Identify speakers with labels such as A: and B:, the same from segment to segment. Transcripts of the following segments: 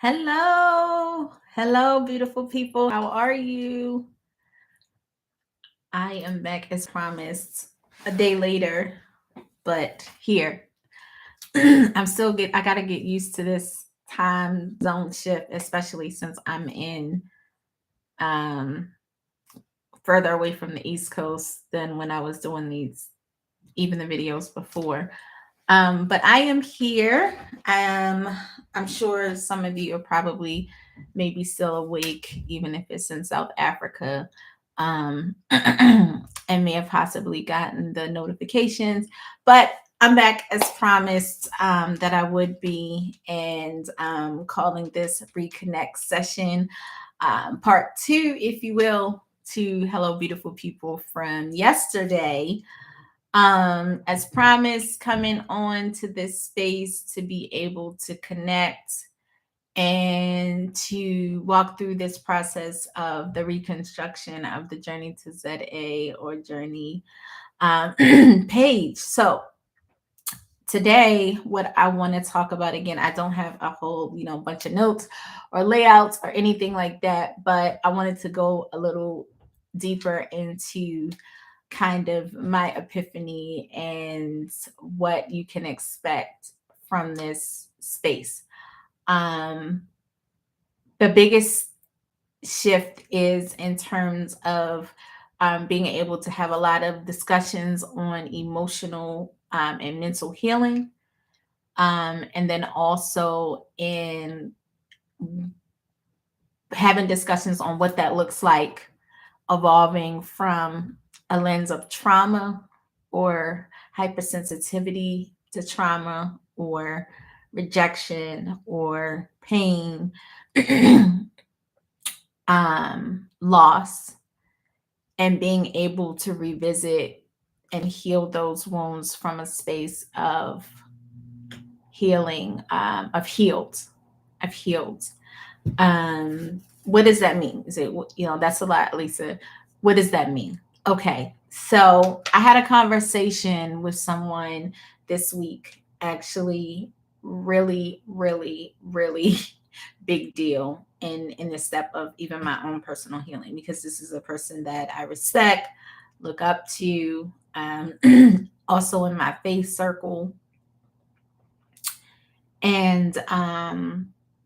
A: Hello, beautiful people. How are you? I am back as promised a day later, but here. I gotta get used to this time zone shift, especially since I'm in um further away from the East Coast than when I was doing even the videos before. But I am here. I'm sure some of you are probably maybe still awake, even if it's in South Africa, and may have possibly gotten the notifications. But I'm back as promised that I would be, and calling this Reconnect session part two, if you will, to Hello, Beautiful People from yesterday. As promised, coming on to this space to be able to connect and to walk through this process of the reconstruction of the Journey to ZA or Journey page. So today, what I want to talk about, again, I don't have a whole bunch of notes or layouts or anything like that, but I wanted to go a little deeper into kind of my epiphany and what you can expect from this space. The biggest shift is in terms of being able to have a lot of discussions on emotional and mental healing. And then also in having discussions on what that looks like, evolving from a lens of trauma or hypersensitivity to trauma or rejection or pain, loss, and being able to revisit and heal those wounds from a space of healing, of healed. What does that mean? Is it, that's a lot, Lisa. What does that mean? Okay. So I had a conversation with someone this week, actually, really, really, really big deal in the step of even my own personal healing, because this is a person that I respect, look up to, also in my faith circle, and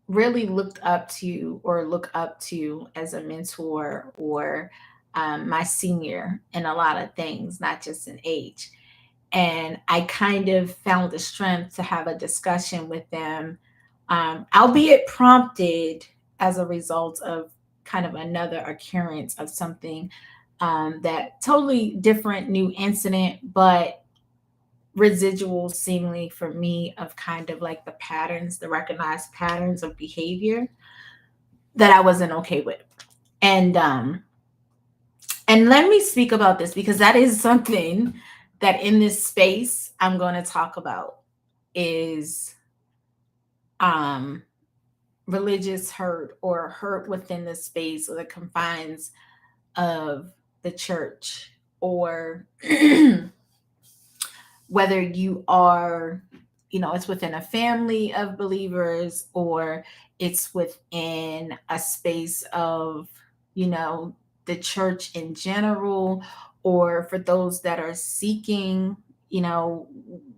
A: really look up to as a mentor, or my senior in a lot of things, not just in age. And I kind of found the strength to have a discussion with them, albeit prompted as a result of kind of another occurrence of something that totally different new incident, but residuals seemingly for me of kind of like the recognized patterns of behavior that I wasn't okay with. And let me speak about this, because that is something that in this space I'm going to talk about, is religious hurt, or hurt within the space or the confines of the church, or whether you are, it's within a family of believers, or it's within a space of, the church in general, or for those that are seeking,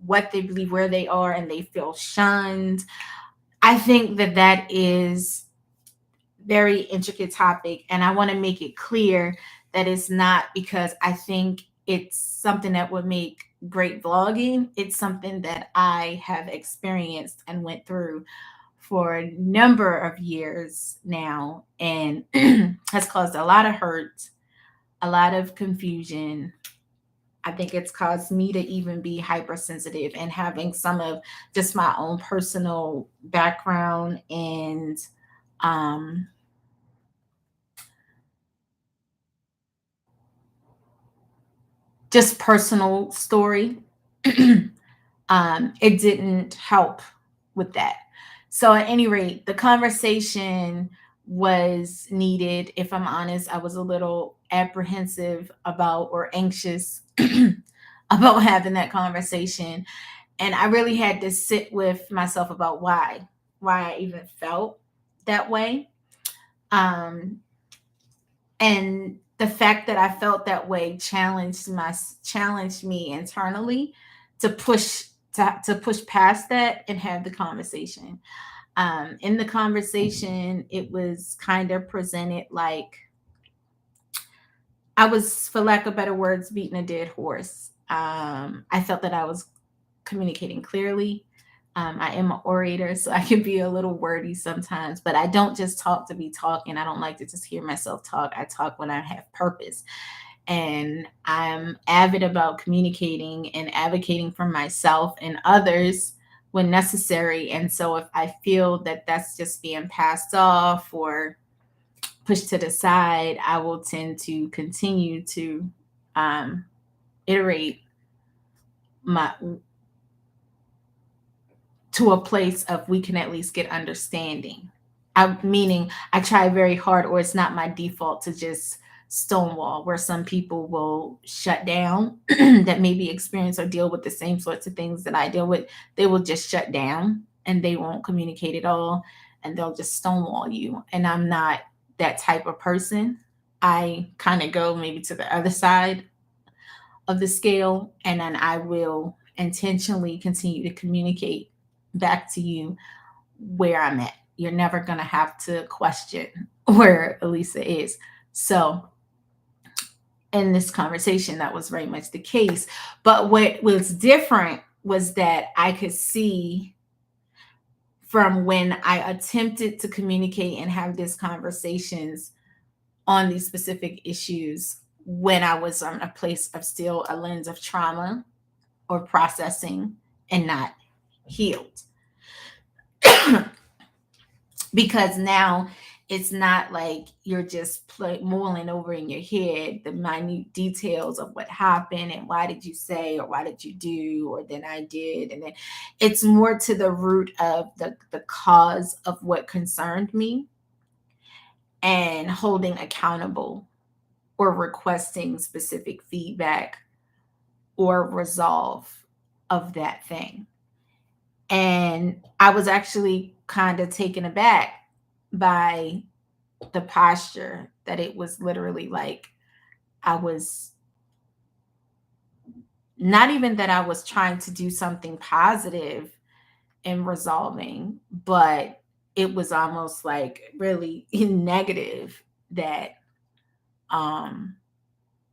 A: what they believe, where they are, and they feel shunned. I think that is very intricate topic, and I want to make it clear that it's not because I think it's something that would make great vlogging. It's something that I have experienced and went through for a number of years now, and has caused a lot of hurt, a lot of confusion. I think it's caused me to even be hypersensitive, and having some of just my own personal background and um, just personal story. It didn't help with that. So, at any rate, the conversation was needed. If I'm honest, I was a little apprehensive about, or anxious about having that conversation. And I really had to sit with myself about why I even felt that way. Um, and the fact that I felt that way challenged me internally to push past that and have the conversation. In the conversation, it was kind of presented like I was, for lack of better words, beating a dead horse. I felt that I was communicating clearly. I am an orator, so I can be a little wordy sometimes, but I don't just talk to be talking. I don't like to just hear myself talk. I talk when I have purpose. And I'm avid about communicating and advocating for myself and others when necessary. And so if I feel that that's just being passed off or pushed to the side, I will tend to continue to um, iterate my to a place of we can at least get understanding. Meaning I try very hard, or it's not my default to just stonewall, where some people will shut down that maybe experience or deal with the same sorts of things that I deal with. They will just shut down and they won't communicate at all, and they'll just stonewall you. And I'm not that type of person. I kind of go maybe to the other side of the scale, and then I will intentionally continue to communicate back to you where I'm at. You're never going to have to question where Elisa is. So, in this conversation, that was very much the case. But what was different was that I could see from when I attempted to communicate and have these conversations on these specific issues when I was on a place of still a lens of trauma or processing and not healed. Because now it's not like you're just mulling over in your head the minute details of what happened and why did you say or why did you do or then I did, and then it's more to the root of the cause of what concerned me and holding accountable or requesting specific feedback or resolve of that thing. And I was actually kind of taken aback by the posture that it was literally like I was not even that I was trying to do something positive in resolving, but it was almost like really negative that um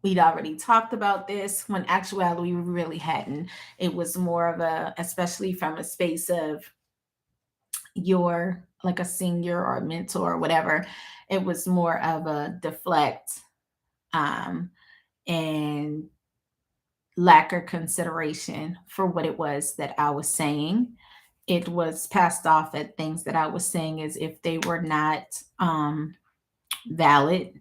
A: we'd already talked about this when actuality we really hadn't. It was more of a, especially from a space of you're like a senior or a mentor or whatever, it was more of a deflect um, and lack of consideration for what it was that I was saying. It was passed off at things that I was saying as if they were not valid,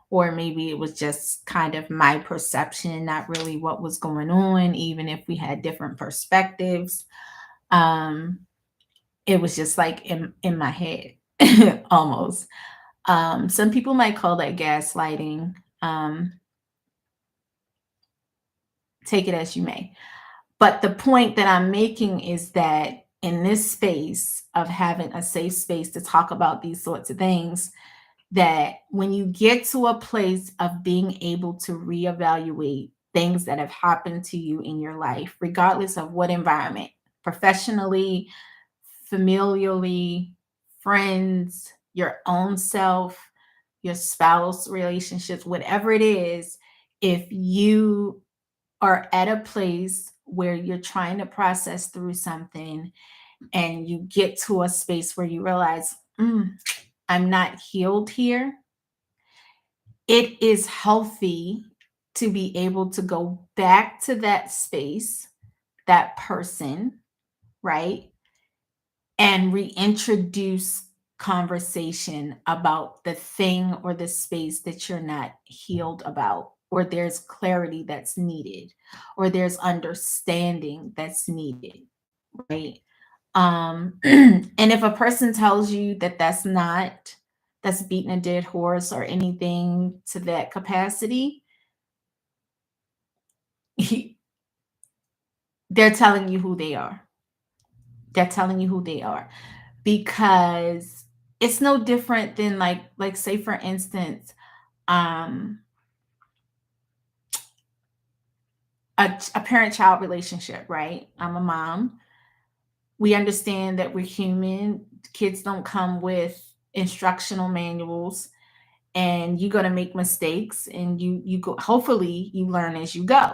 A: or maybe it was just kind of my perception, not really what was going on, even if we had different perspectives. Um, it was just like in my head almost. Some people might call that gaslighting. Take it as you may. But the point that I'm making is that in this space of having a safe space to talk about these sorts of things, that when you get to a place of being able to reevaluate things that have happened to you in your life, regardless of what environment, professionally, familially, friends, your own self, your spouse relationships, whatever it is, if you are at a place where you're trying to process through something and you get to a space where you realize, I'm not healed here, it is healthy to be able to go back to that space, that person, right? And reintroduce conversation about the thing or the space that you're not healed about, or there's clarity that's needed, or there's understanding that's needed, right? And if a person tells you that that's beating a dead horse or anything to that capacity, they're telling you who they are. They're telling you who they are because it's no different than like say for instance, um a parent-child relationship, right? I'm a mom. We understand that we're human. Kids don't come with instructional manuals, and you're going to make mistakes, and you go, hopefully you learn as you go.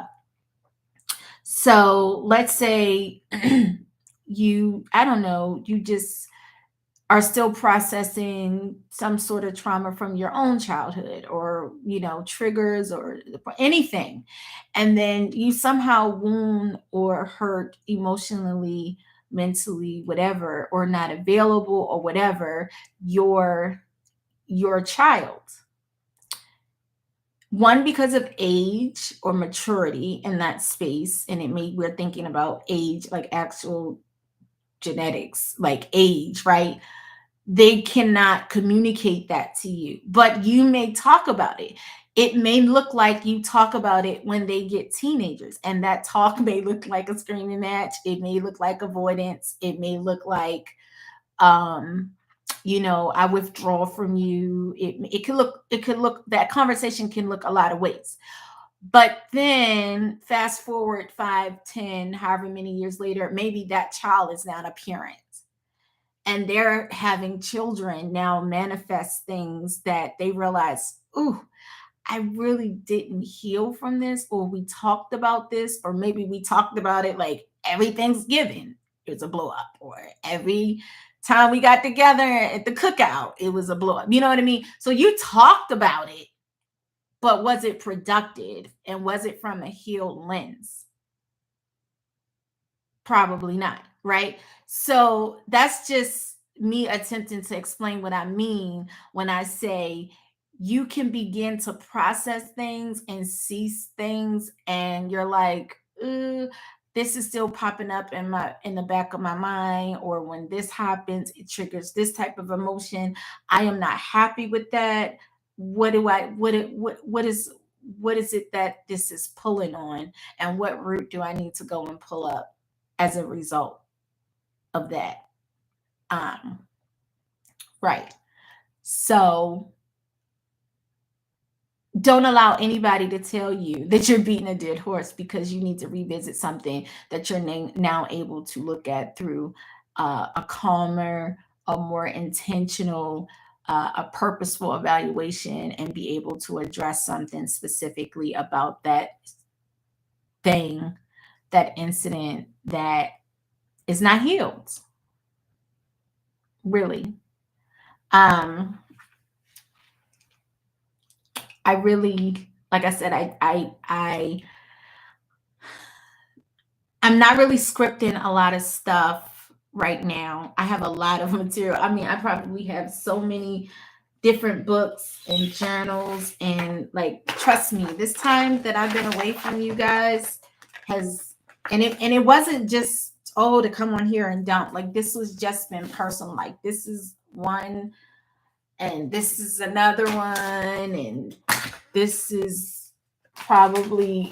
A: So let's say you, I don't know, you just are still processing some sort of trauma from your own childhood, or triggers or anything, and then you somehow wound or hurt emotionally, mentally, whatever, or not available or whatever, your child. One, because of age or maturity in that space, and we're thinking about age like actual genetics, like age, right? They cannot communicate that to you, but you may talk about it. It may look like you talk about it when they get teenagers, and that talk may look like a screaming match. It may look like avoidance. It may look like, I withdraw from you. It could look, that conversation can look a lot of ways. But then fast forward 5, 10, however many years later, maybe that child is now a parent, and they're having children now manifest things that they realize, ooh, I really didn't heal from this, or we talked about this, or maybe we talked about it like every Thanksgiving it was a blow up, or every time we got together at the cookout it was a blow up. You know what I mean? So you talked about it, but was it productive, and was it from a healed lens? Probably not, right? So that's just me attempting to explain what I mean when I say you can begin to process things and see things, and you're like, this is still popping up in the back of my mind, or when this happens, it triggers this type of emotion. I am not happy with that. What do I what is it that this is pulling on, and what route do I need to go and pull up as a result of that? Um, right. So don't allow anybody to tell you that you're beating a dead horse, because you need to revisit something that you're now able to look at through a calmer, a more intentional, a purposeful evaluation, and be able to address something specifically about that thing, that incident that is not healed, really. um I really, like I said, I'm not really scripting a lot of stuff right now. I have a lot of material. I mean, I probably have so many different books and journals, and like, trust me, this time that I've been away from you guys has, and it wasn't just, oh, to come on here and dump. Like, this was just been personal. Like, this is one, and this is another one, and this is probably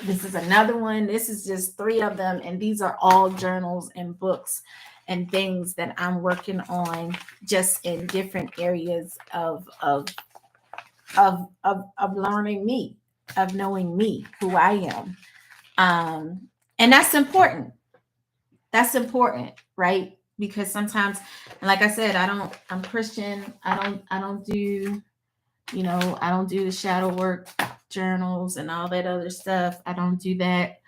A: this is another one. This is just three of them, and these are all journals and books and things that I'm working on, just in different areas of learning me, of knowing me, who I am. And that's important. That's important, right? Because sometimes, and like I said, I'm Christian. I don't do, I don't do the shadow work journals and all that other stuff. I don't do that.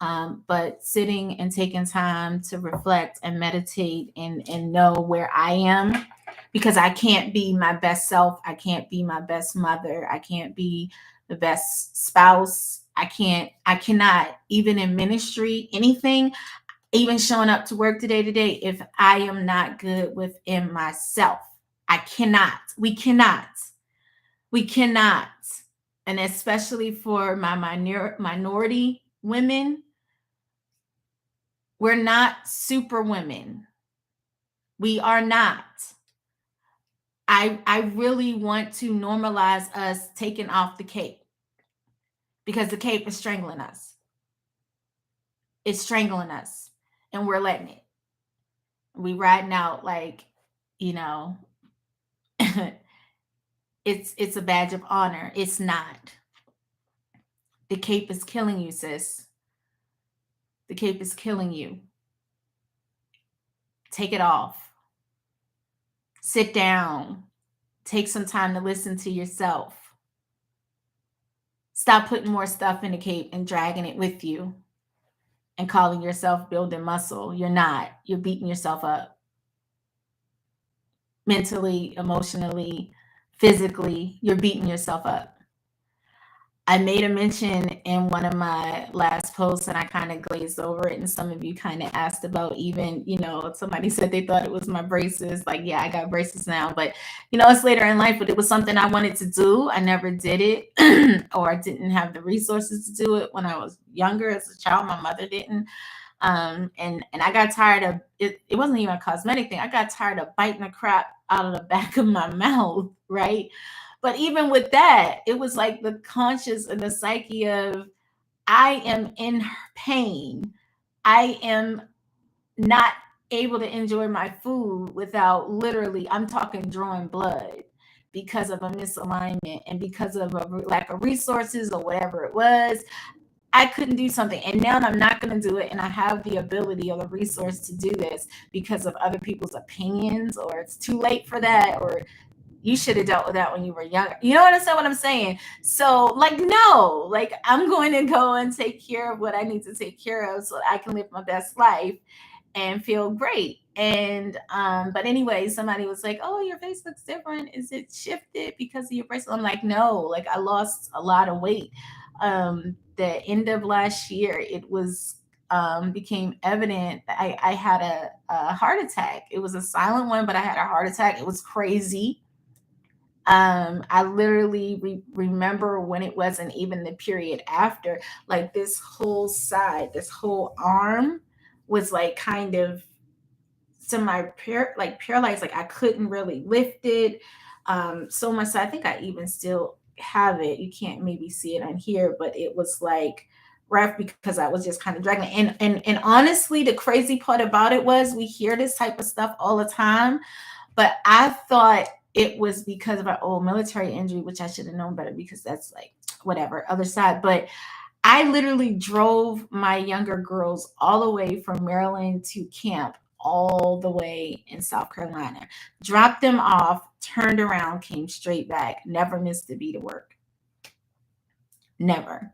A: But sitting and taking time to reflect and meditate, and know where I am, because I can't be my best self. I can't be my best mother. I can't be the best spouse. I cannot, even in ministry, anything, even showing up to work today, if I am not good within myself. I cannot. We cannot. And especially for my minority women, we're not super women. We are not. I really want to normalize us taking off the cape, because the cape is strangling us. It's strangling us, and we're letting it. We riding out like you know, it's a badge of honor. It's not. The cape is killing you, sis. The cape is killing you. Take it off. Sit down. Take some time to listen to yourself. Stop putting more stuff in the cape and dragging it with you and calling yourself building muscle. You're not. You're beating yourself up. Mentally, emotionally, physically, you're beating yourself up. I made a mention in one of my last posts and I kind of glazed over it. And some of you kind of asked about even, somebody said they thought it was my braces. Like, yeah, I got braces now, but it's later in life, but it was something I wanted to do. I never did it or I didn't have the resources to do it when I was younger as a child. My mother didn't. And I got tired of it. It wasn't even a cosmetic thing. I got tired of biting the crap out of the back of my mouth. Right. But even with that, it was like the conscious and the psyche of I am in pain. I am not able to enjoy my food without literally, I'm talking drawing blood because of a misalignment and because of a lack of resources or whatever it was. I couldn't do something, and now I'm not going to do it. And I have the ability or the resource to do this because of other people's opinions, or it's too late for that, or you should have dealt with that when you were younger. You know what I'm saying? So no, I'm going to go and take care of what I need to take care of so I can live my best life and feel great. And but anyway, somebody was like, oh, your face looks different. Is it shifted because of your bracelet? I'm like, no, I lost a lot of weight. The end of last year, it was became evident that I had a heart attack. It was a silent one, but I had a heart attack. It was crazy. I literally remember when it wasn't even the period after, this whole side, this whole arm was kind of paralyzed. I couldn't really lift it. So much. So I think I even still have it. You can't maybe see it on here, but it was rough because I was just kind of dragging it. And honestly, the crazy part about it was we hear this type of stuff all the time, but I thought it was because of our old military injury, which I should have known better because that's whatever, other side. But I literally drove my younger girls all the way from Maryland to camp, all the way in South Carolina, dropped them off, turned around, came straight back, never missed a beat of work. Never.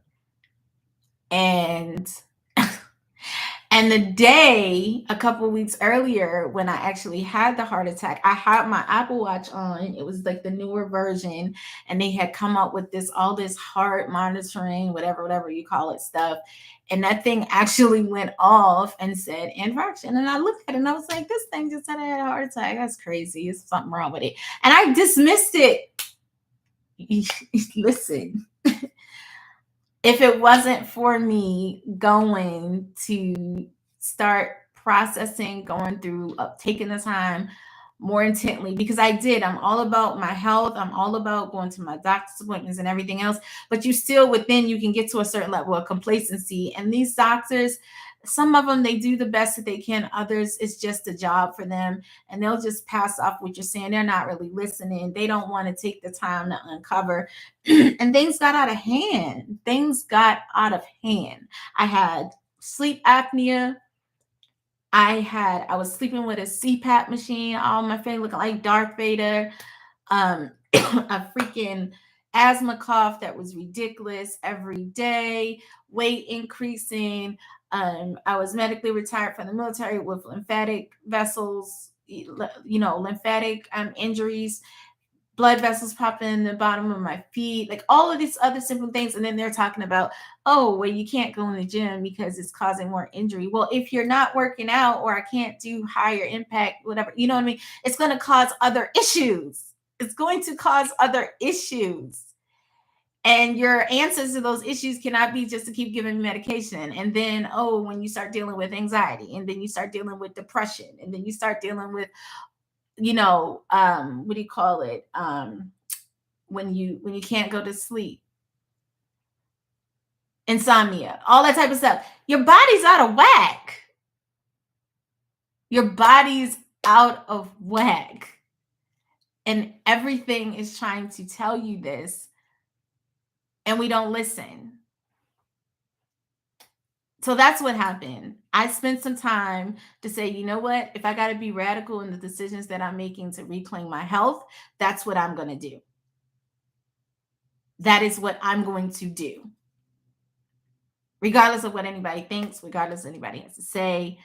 A: And the day, a couple of weeks earlier, when I actually had the heart attack, I had my Apple Watch on. It was the newer version, and they had come up with all this heart monitoring, whatever you call it, stuff. And that thing actually went off and said infarction. And I looked at it and I was like, this thing just said I had a heart attack. That's crazy. There's something wrong with it. And I dismissed it. Listen. If it wasn't for me going to start processing, going through, taking the time more intently, because I'm all about my health. I'm all about going to my doctor's appointments and everything else. But you still, you can get to a certain level of complacency. And these doctors, some of them, they do the best that they can. Others, it's just a job for them. And they'll just pass off what you're saying. They're not really listening. They don't want to take the time to uncover. And things got out of hand. I had sleep apnea. I was sleeping with a CPAP machine, all my face looking like Darth Vader. A freaking asthma cough that was ridiculous every day, weight increasing. I was medically retired from the military with lymphatic vessels, lymphatic injuries, blood vessels popping in the bottom of my feet, all of these other simple things. And then they're talking about, oh, well, you can't go in the gym because it's causing more injury. Well, if you're not working out, or I can't do higher impact, whatever, you know what I mean? It's going to cause other issues. It's going to cause other issues. And your answers to those issues cannot be just to keep giving medication. And then, when you start dealing with anxiety, and then you start dealing with depression, and then you start dealing with, what do you call it? When you can't go to sleep, insomnia, all that type of stuff. Your body's out of whack. Your body's out of whack. And everything is trying to tell you this, and we don't listen. So that's what happened. I spent some time to say, you know what? If I got to be radical in the decisions that I'm making to reclaim my health, that's what I'm going to do. That is what I'm going to do. Regardless of what anybody thinks, regardless of what anybody has to say,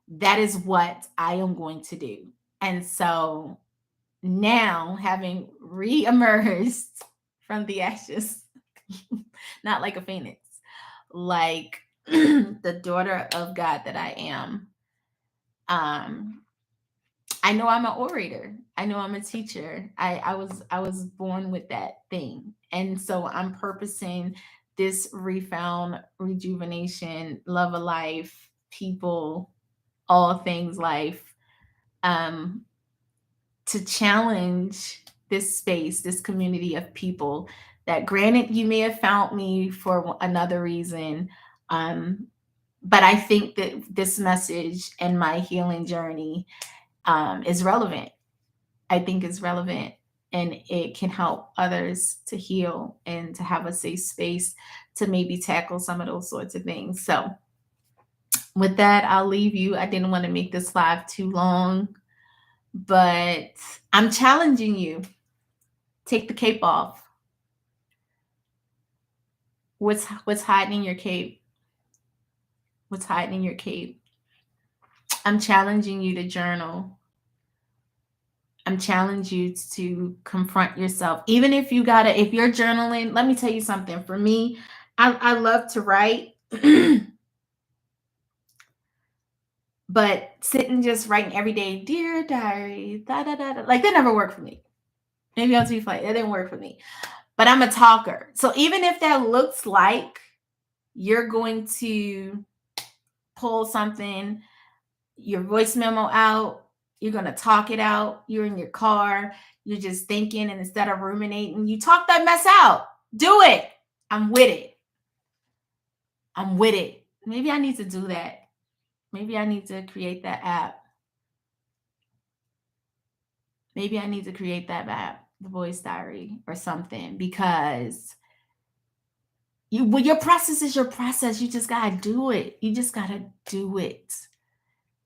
A: that is what I am going to do. And so now, having re-emerged from the ashes, not like a phoenix, like the daughter of God that I am, I know I'm an orator. I know I'm a teacher. I was born with that thing. And so I'm purposing this refound rejuvenation, love of life, people, all things life, um, to challenge this space, this community of people that, granted, you may have found me for another reason. But I think that this message and my healing journey is relevant. I think it's relevant, and it can help others to heal and to have a safe space to maybe tackle some of those sorts of things. So, with that, I'll leave you. I didn't want to make this live too long, but I'm challenging you. Take the cape off. What's hiding in your cape? What's hiding in your cape? I'm challenging you to journal. I'm challenging you to confront yourself. Even if you gotta, if you're journaling, let me tell you something. For me, I love to write, but sitting just writing every day, dear diary, da da da da, like that never worked for me. Maybe I'm too funny. It didn't work for me. But I'm a talker. So even if that looks like you're going to pull something, your voice memo out, you're going to talk it out, you're in your car, you're just thinking, and instead of ruminating, you talk that mess out. Do it. I'm with it. I'm with it. Maybe I need to do that. Maybe I need to create that app. Maybe I need to create that app, the voice diary or something, because your process is your process. You just got to do it. You just got to do it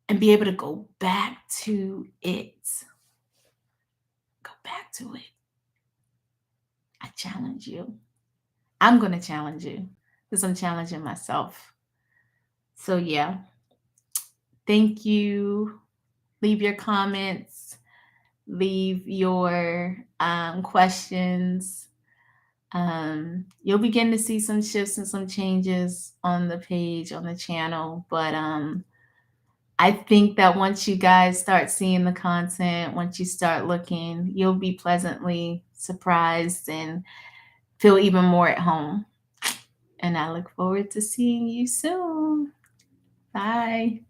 A: and be able to go back to it. Go back to it. I challenge you. I'm going to challenge you because I'm challenging myself. So, yeah. Thank you. Leave your comments. Leave your questions. You'll begin to see some shifts and some changes on the page, on the channel. But I think that once you guys start seeing the content, once you start looking, you'll be pleasantly surprised and feel even more at home. And I look forward to seeing you soon. Bye.